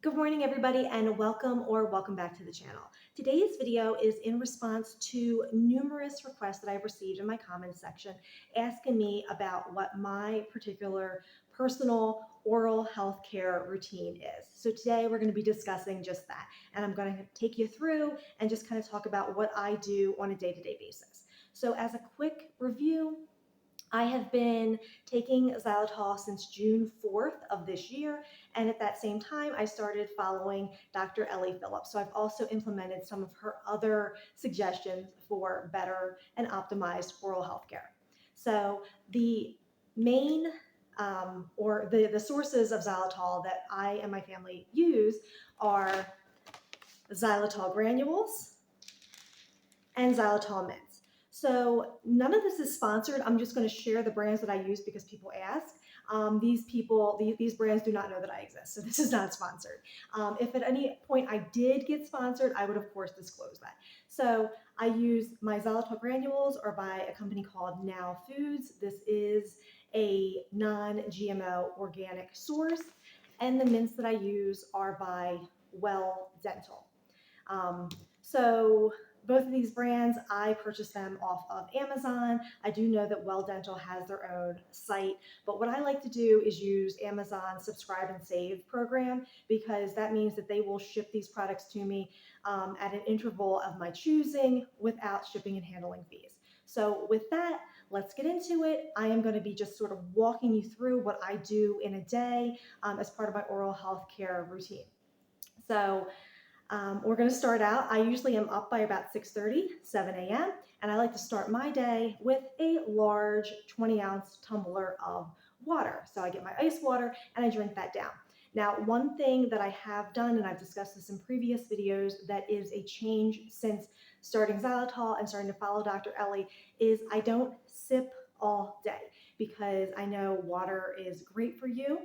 Good morning, everybody, and welcome back to the channel. Today's video is in response to numerous requests that I've received in my comments section asking me about what my particular personal oral health care routine is. So today we're going to be discussing just that, and I'm going to take you through and just kind of talk about what I do on a day-to-day basis. So as a quick review, I have been taking Xylitol since June 4th of this year, and at that same time, I started following Dr. Ellie Phillips. So I've also implemented some of her other suggestions for better and optimized oral health care. So the main or the sources of xylitol that I and my family use are xylitol granules and xylitol mints. So none of this is sponsored. I'm just going to share the brands that I use because people ask. These brands do not know that I exist, so this is not sponsored. If at any point I did get sponsored, I would of course disclose that. So I use my xylitol granules are by a company called NOWFoods. This is a non-GMO organic source, and the mints that I use are by Weldental. So both of these brands, I purchased them off of Amazon. I do know that Weldental has their own site, but what I like to do is use Amazon's subscribe and save program because that means that they will ship these products to me at an interval of my choosing without shipping and handling fees. So with that, let's get into it. I am going to be just sort of walking you through what I do in a day as part of my oral health care routine. So we're going to start out. I usually am up by about 6:30, 7 a.m., and I like to start my day with a large 20-ounce tumbler of water. So I get my ice water and I drink that down. Now, one thing that I have done, and I've discussed this in previous videos, that is a change since starting xylitol and starting to follow Dr. Ellie, is I don't sip all day because I know water is great for you,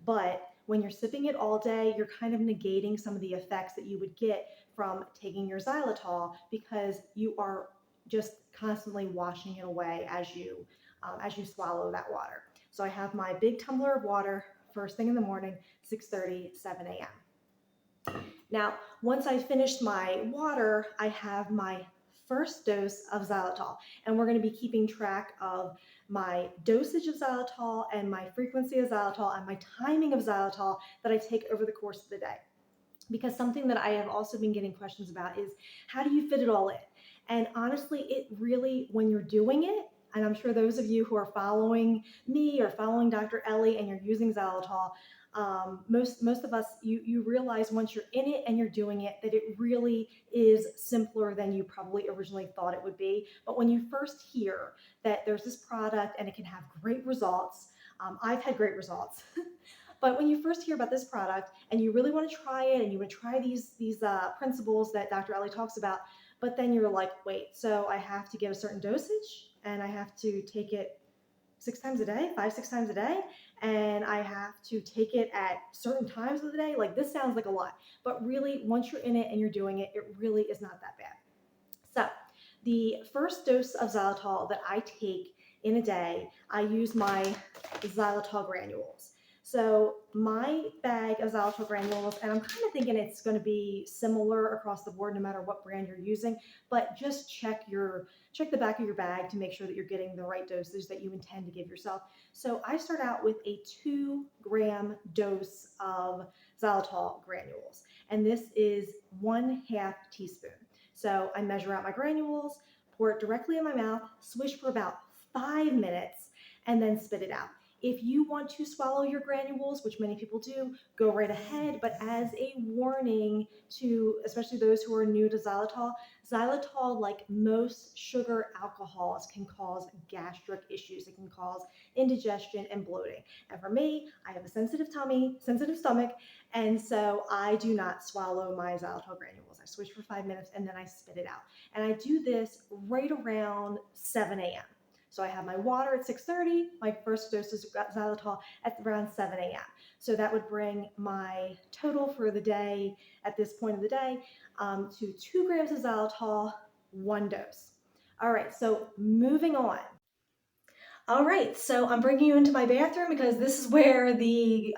but when you're sipping it all day, you're kind of negating some of the effects that you would get from taking your xylitol because you are just constantly washing it away as you swallow that water. So I have my big tumbler of water first thing in the morning, 6:30, 7 a.m. Now, once I finished my water, I have my first dose of xylitol, and we're going to be keeping track of my dosage of xylitol and my frequency of xylitol and my timing of xylitol that I take over the course of the day. Because something that I have also been getting questions about is how do you fit it all in? And honestly, it really, when you're doing it, and I'm sure those of you who are following me or following Dr. Ellie and you're using xylitol, most of us, you realize once you're in it and you're doing it that it really is simpler than you probably originally thought it would be. But when you first hear that there's this product and it can have great results, I've had great results. But when you first hear about this product and you really want to try it and you want to try these principles that Dr. Ellie talks about, but then you're like, wait, so I have to get a certain dosage and I have to take it 6 times a day, 5, 6 times a day, and I have to take it at certain times of the day. Like, this sounds like a lot, but really, once you're in it and you're doing it, it really is not that bad. So the first dose of xylitol that I take in a day, I use my xylitol granules. So my bag of xylitol granules, and I'm kind of thinking it's going to be similar across the board no matter what brand you're using, but just check the back of your bag to make sure that you're getting the right dosage that you intend to give yourself. So I start out with a 2-gram dose of xylitol granules, and this is 1/2 teaspoon. So I measure out my granules, pour it directly in my mouth, swish for about 5 minutes, and then spit it out. If you want to swallow your granules, which many people do, go right ahead. But as a warning to especially those who are new to xylitol, xylitol, like most sugar alcohols, can cause gastric issues. It can cause indigestion and bloating. And for me, I have a sensitive tummy, sensitive stomach, and so I do not swallow my xylitol granules. I swish for 5 minutes and then I spit it out. And I do this right around 7 a.m. So I have my water at 6:30, my first dose of xylitol at around 7 a.m. So that would bring my total for the day at this point of the day to 2 grams of xylitol, 1 dose. All right, so moving on. All right, so I'm bringing you into my bathroom because this is where the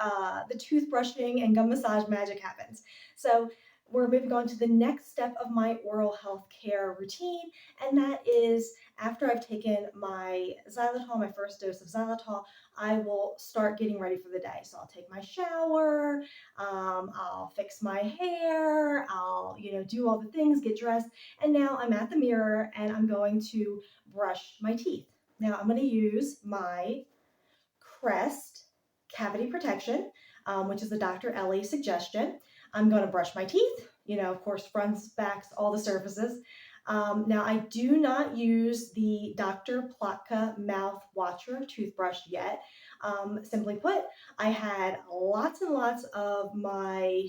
toothbrushing and gum massage magic happens. So we're moving on to the next step of my oral health care routine, and that is after I've taken my xylitol, my first dose of xylitol, I will start getting ready for the day. So I'll take my shower, I'll fix my hair, I'll do all the things, get dressed, and now I'm at the mirror and I'm going to brush my teeth. Now I'm going to use my Crest cavity protection, which is a Dr. Ellie suggestion. I'm going to brush my teeth, of course, fronts, backs, all the surfaces. Now I do not use the Dr. Plotka mouth watcher toothbrush yet. Simply put, I had lots and lots of my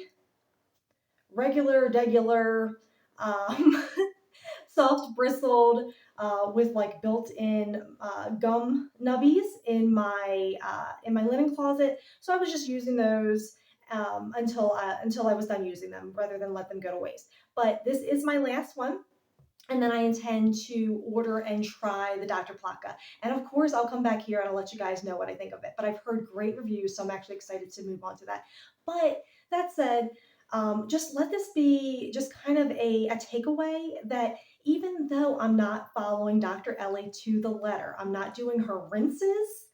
regular um, soft bristled with like built-in gum nubbies in my linen closet. So I was just using those until I was done using them, rather than let them go to waste. But this is my last one. And then I intend to order and try the Dr. Plaka. And of course, I'll come back here and I'll let you guys know what I think of it. But I've heard great reviews, so I'm actually excited to move on to that. But that said, just let this be just kind of a takeaway that even though I'm not following Dr. Ellie to the letter, I'm not doing her rinses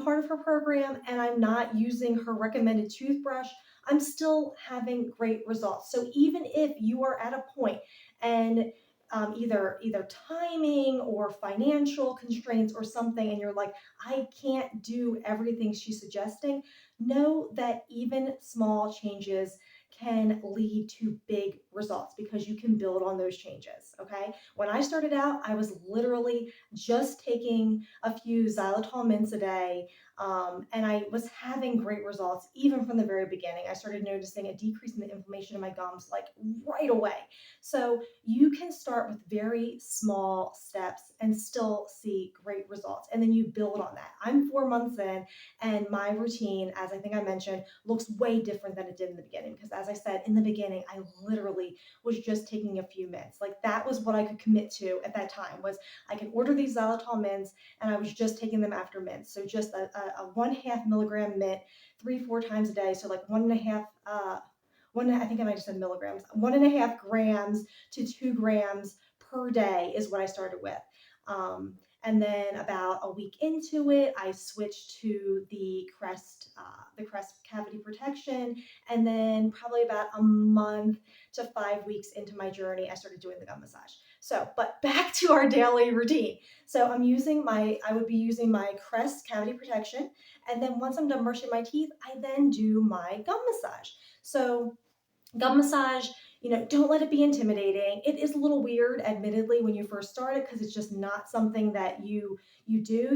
part of her program, and I'm not using her recommended toothbrush, I'm still having great results. So even if you are at a point and either timing or financial constraints or something, and you're like, I can't do everything she's suggesting, know that even small changes can lead to big results because you can build on those changes. Okay. When I started out, I was literally just taking a few xylitol mints a day. And I was having great results even from the very beginning. I started noticing a decrease in the inflammation in my gums like right away. So you can start with very small steps and still see great results. And then you build on that. I'm 4 months in, and my routine, as I think I mentioned, looks way different than it did in the beginning. Because as I said, in the beginning, I literally was just taking a few mints. Like that was what I could commit to at that time, was I could order these xylitol mints and I was just taking them after mints. So just a 1/2 milligram mint 3-4 times a day. So like one and a half, I think I might have said milligrams, 1.5 grams to 2 grams per day is what I started with. And then about a week into it, I switched to the Crest cavity protection. And then probably about a month to 5 weeks into my journey, I started doing the gum massage. So, but back to our daily routine. So I would be using my Crest cavity protection. And then once I'm done brushing my teeth, I then do my gum massage. So gum massage, don't let it be intimidating. It is a little weird, admittedly, when you first start it, because it's just not something that you do.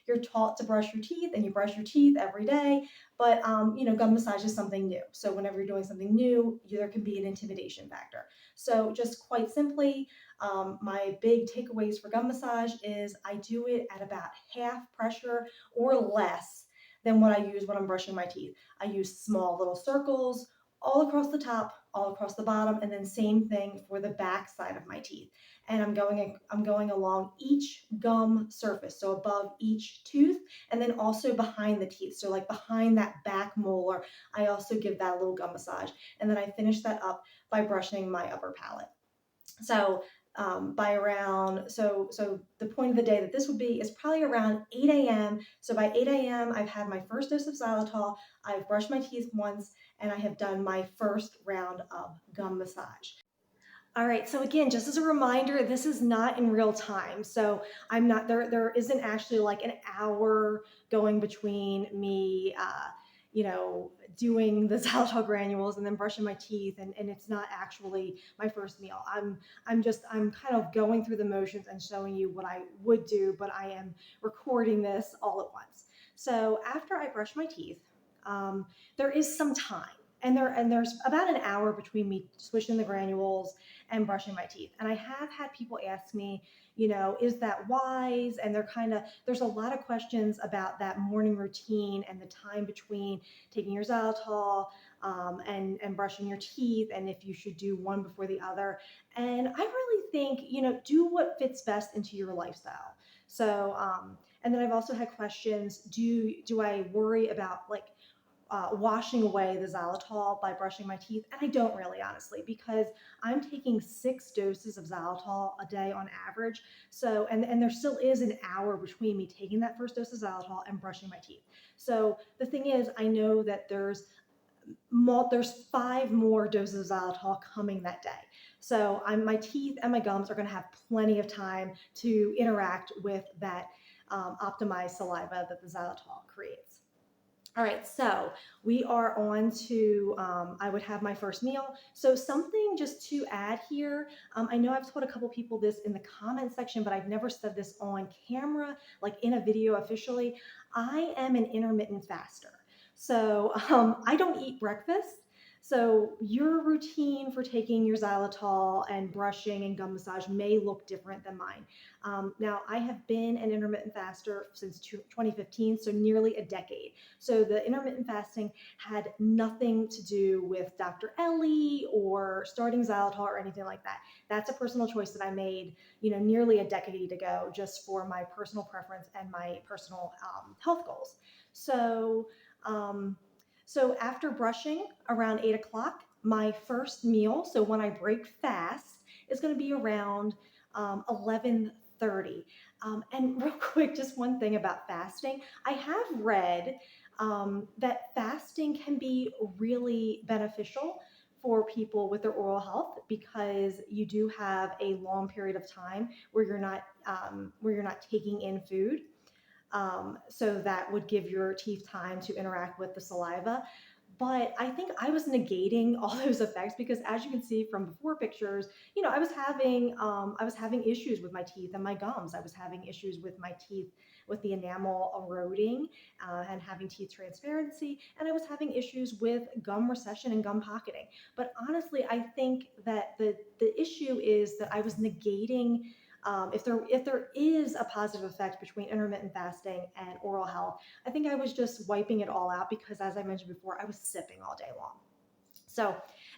You're taught to brush your teeth, and you brush your teeth every day. But gum massage is something new. So whenever you're doing something new, there can be an intimidation factor. So just quite simply, my big takeaways for gum massage is I do it at about half pressure or less than what I use when I'm brushing my teeth. I use small little circles all across the top, all across the bottom, and then same thing for the back side of my teeth. And I'm going along each gum surface, so above each tooth, and then also behind the teeth. So like behind that back molar, I also give that a little gum massage. And then I finish that up by brushing my upper palate. So by around so the point of the day that this would be is probably around 8 a.m. So by 8 a.m. I've had my first dose of xylitol, I've brushed my teeth once, and I have done my first round of gum massage. All right. So again, just as a reminder, this is not in real time. So I'm not there. There isn't actually like an hour going between me, doing the xylitol granules and then brushing my teeth, and it's not actually my first meal. I'm kind of going through the motions and showing you what I would do, but I am recording this all at once. So after I brush my teeth, there is some time. And there's about an hour between me swishing the granules and brushing my teeth. And I have had people ask me, is that wise? And there's a lot of questions about that morning routine and the time between taking your xylitol and brushing your teeth, and if you should do one before the other. And I really think, do what fits best into your lifestyle. So, And then I've also had questions, do I worry about like washing away the xylitol by brushing my teeth? And I don't really, honestly, because I'm taking 6 doses of xylitol a day on average. So, and there still is an hour between me taking that first dose of xylitol and brushing my teeth. So the thing is, I know that there's 5 more doses of xylitol coming that day. So my teeth and my gums are going to have plenty of time to interact with that optimized saliva that the xylitol creates. All right, so we are on to, I would have my first meal. So something just to add here, I know I've told a couple people this in the comment section, but I've never said this on camera, like in a video officially. I am an intermittent faster. So I don't eat breakfast. So your routine for taking your xylitol and brushing and gum massage may look different than mine. Now, I have been an intermittent faster since 2015, so nearly a decade. So the intermittent fasting had nothing to do with Dr. Ellie or starting xylitol or anything like that. That's a personal choice that I made, nearly a decade ago, just for my personal preference and my personal health goals. So after brushing around 8 o'clock, my first meal, so when I break fast, is going to be around 11:30. And real quick, just one thing about fasting. I have read that fasting can be really beneficial for people with their oral health, because you do have a long period of time where you're not taking in food. So that would give your teeth time to interact with the saliva. But I think I was negating all those effects, because as you can see from before pictures, I was having issues with my teeth and my gums. I was having issues with my teeth, with the enamel eroding and having teeth transparency, and I was having issues with gum recession and gum pocketing. But honestly, I think that the issue is that I was negating. If there is a positive effect between intermittent fasting and oral health, I think I was just wiping it all out, because, as I mentioned before, I was sipping all day long. So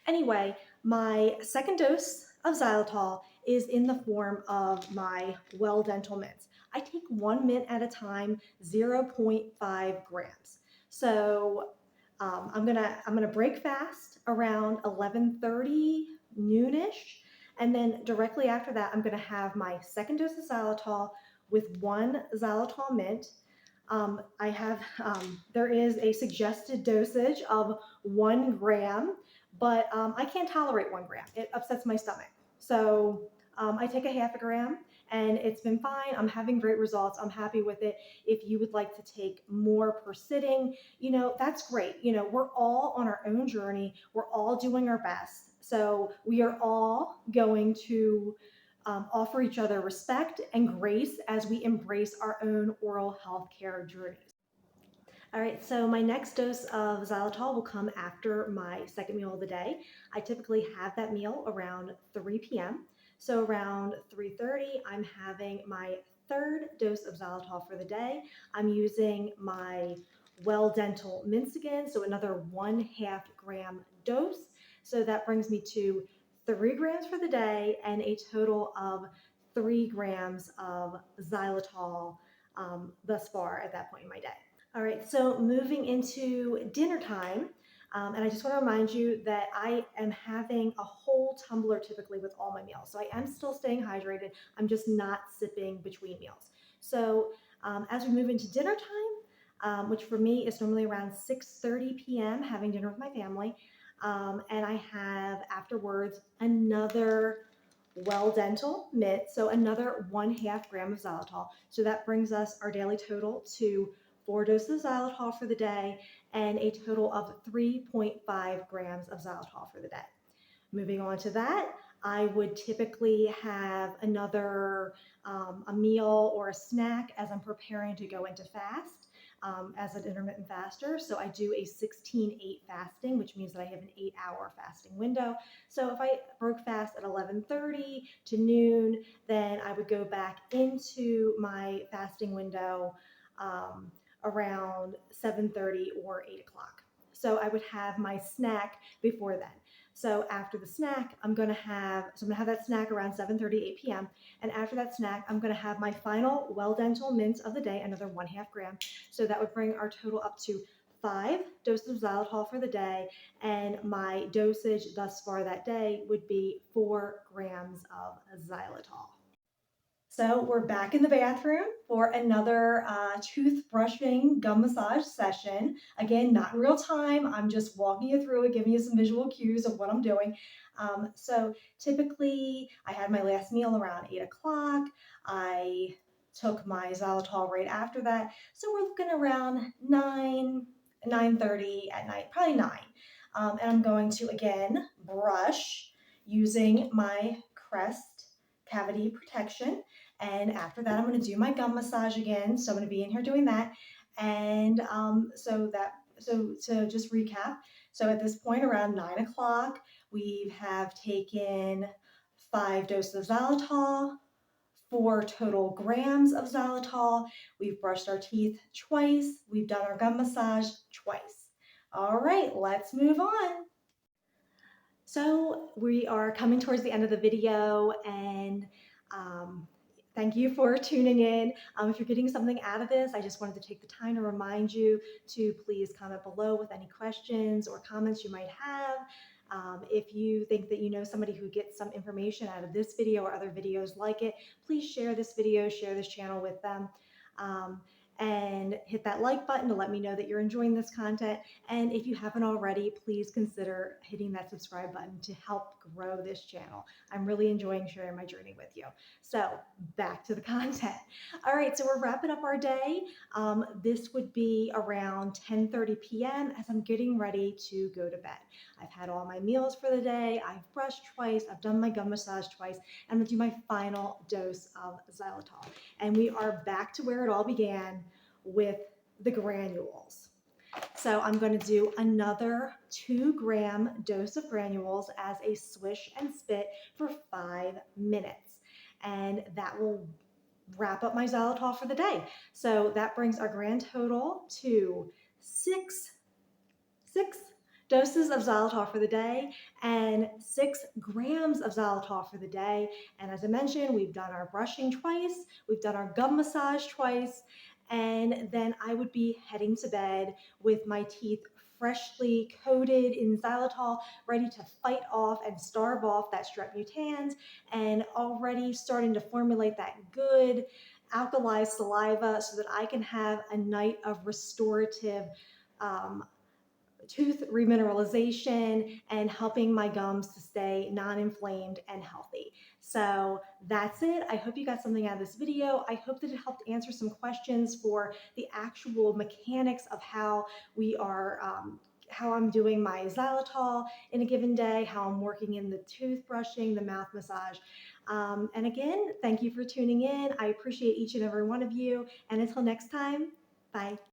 anyway, my second dose of xylitol is in the form of my Weldental Mints. I take 1 mint at a time, 0.5 grams. So I'm gonna break fast around 11:30 noonish, and then directly after that, I'm going to have my second dose of xylitol with 1 xylitol mint. There is a suggested dosage of 1 gram, but I can't tolerate 1 gram. It upsets my stomach. So I take a half a gram, and it's been fine. I'm having great results. I'm happy with it. If you would like to take more per sitting, that's great. We're all on our own journey. We're all doing our best. So we are all going to offer each other respect and grace as we embrace our own oral health care journeys. All right, so my next dose of xylitol will come after my second meal of the day. I typically have that meal around 3 p.m. So around 3:30, I'm having my third dose of xylitol for the day. I'm using my Weldental Mints again, so another 1/2 gram dose. So that brings me to 3 grams for the day and a total of 3 grams of xylitol thus far at that point in my day. All right, so moving into dinner time, and I just want to remind you that I am having a whole tumbler typically with all my meals. So I am still staying hydrated. I'm just not sipping between meals. So as we move into dinner time, which for me is normally around 6:30 p.m., having dinner with my family, and I have afterwards another Weldental Mint, so another 1/2 gram of xylitol. So that brings us our daily total to 4 doses of xylitol for the day and a total of 3.5 grams of xylitol for the day. Moving on to that, I would typically have another a meal or a snack as I'm preparing to go into fast as an intermittent faster. So I do a 16-8 fasting, which means that I have an 8-hour fasting window. So if I broke fast at 11:30 to noon, then I would go back into my fasting window around 7:30 or 8 o'clock. So I would have my snack before then. So after the snack, I'm gonna have that snack around 7:30, 8 p.m. And after that snack, I'm gonna have my final Weldental Mints of the day, another 1/2 gram. So that would bring our total up to 5 doses of xylitol for the day, and my dosage thus far that day would be 4 grams of xylitol. So we're back in the bathroom for another toothbrushing gum massage session. Again, not in real time. I'm just walking you through it, giving you some visual cues of what I'm doing. So typically, I had my last meal around 8 o'clock. I took my xylitol right after that. So we're looking around 9:30 at night, probably 9. And I'm going to again brush using my Crest cavity protection. And after that, I'm going to do my gum massage again. So I'm going to be in here doing that. And so to just recap, so at this point, around 9 o'clock, we have taken 5 doses of xylitol, 4 total grams of xylitol. We've brushed our teeth twice. We've done our gum massage twice. All right, let's move on. So we are coming towards the end of the video, and um, thank you for tuning in. If you're getting something out of this, I just wanted to take the time to remind you to please comment below with any questions or comments you might have. If you think that you know somebody who gets some information out of this video or other videos like it, please share this video, share this channel with them. And hit that like button to let me know that you're enjoying this content. And if you haven't already, please consider hitting that subscribe button to help grow this channel. I'm really enjoying sharing my journey with you. So back to the content. All right, so we're wrapping up our day. This would be around 10:30 p.m. as I'm getting ready to go to bed. I've had all my meals for the day. I've brushed twice. I've done my gum massage twice. I'm gonna do my final dose of xylitol. And we are back to where it all began with the granules. So I'm going to do another 2-gram dose of granules as a swish and spit for 5 minutes. And that will wrap up my xylitol for the day. So that brings our grand total to six doses of xylitol for the day and 6 grams of xylitol for the day. And as I mentioned, we've done our brushing twice, we've done our gum massage twice, and then I would be heading to bed with my teeth freshly coated in xylitol, ready to fight off and starve off that strep mutans, and already starting to formulate that good alkalized saliva so that I can have a night of restorative tooth remineralization and helping my gums to stay non-inflamed and healthy. So that's it. I hope you got something out of this video. I hope that it helped answer some questions for the actual mechanics of how we are how I'm doing my xylitol in a given day, how I'm working in the toothbrushing, the mouth massage. And again, thank you for tuning in. I appreciate each and every one of you. And until next time, bye.